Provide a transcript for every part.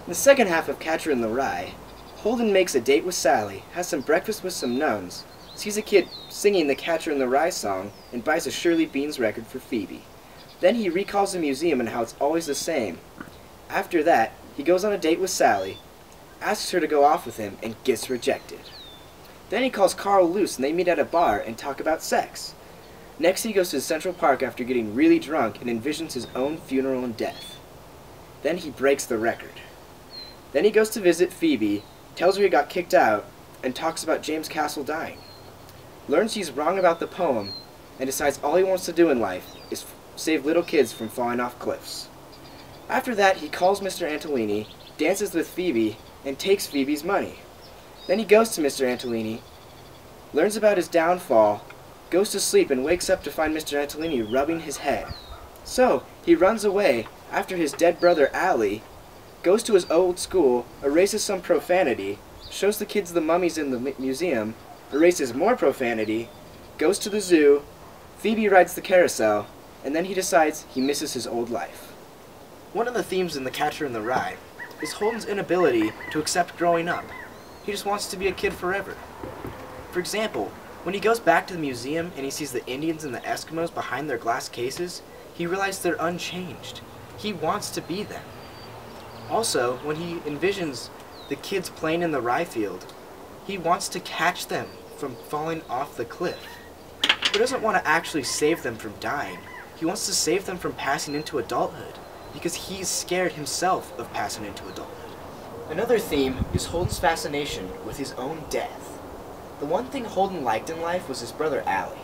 In the second half of Catcher in the Rye, Holden makes a date with Sally, has some breakfast with some nuns, sees a kid singing the Catcher in the Rye song, and buys a Shirley Beans record for Phoebe. Then he recalls the museum and how it's always the same. After that, he goes on a date with Sally, asks her to go off with him, and gets rejected. Then he calls Carl loose and they meet at a bar and talk about sex. Next he goes to Central Park after getting really drunk and envisions his own funeral and death. Then he breaks the record. Then he goes to visit Phoebe, tells her he got kicked out, and talks about James Castle dying. Learns he's wrong about the poem, and decides all he wants to do in life is save little kids from falling off cliffs. After that, he calls Mr. Antolini, dances with Phoebe, and takes Phoebe's money. Then he goes to Mr. Antolini, learns about his downfall, goes to sleep, and wakes up to find Mr. Antolini rubbing his head. So, he runs away after his dead brother Allie, goes to his old school, erases some profanity, shows the kids the mummies in the museum, erases more profanity, goes to the zoo, Phoebe rides the carousel, and then he decides he misses his old life. One of the themes in The Catcher in the Rye is Holden's inability to accept growing up. He just wants to be a kid forever. For example, when he goes back to the museum and he sees the Indians and the Eskimos behind their glass cases, he realizes they're unchanged. He wants to be them. Also, when he envisions the kids playing in the rye field, he wants to catch them from falling off the cliff. He doesn't want to actually save them from dying. He wants to save them from passing into adulthood, because he's scared himself of passing into adulthood. Another theme is Holden's fascination with his own death. The one thing Holden liked in life was his brother Allie.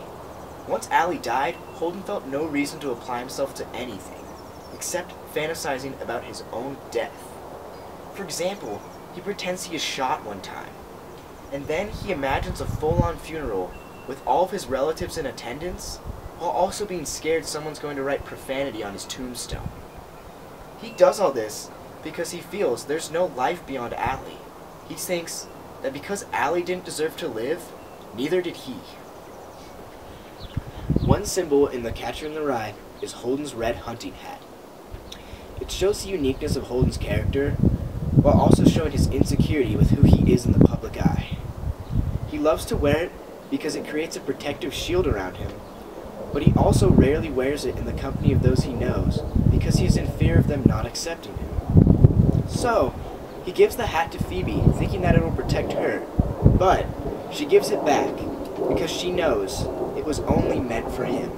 Once Allie died, Holden felt no reason to apply himself to anything, except fantasizing about his own death. For example, he pretends he is shot one time, and then he imagines a full-on funeral with all of his relatives in attendance, while also being scared someone's going to write profanity on his tombstone. He does all this because he feels there's no life beyond Allie. He thinks that because Allie didn't deserve to live, neither did he. One symbol in The Catcher in the Rye is Holden's red hunting hat. It shows the uniqueness of Holden's character, while also showing his insecurity with who he is in the public eye. He loves to wear it because it creates a protective shield around him, but he also rarely wears it in the company of those he knows because he is in fear of them not accepting him. So, he gives the hat to Phoebe, thinking that it will protect her, but she gives it back because she knows it was only meant for him.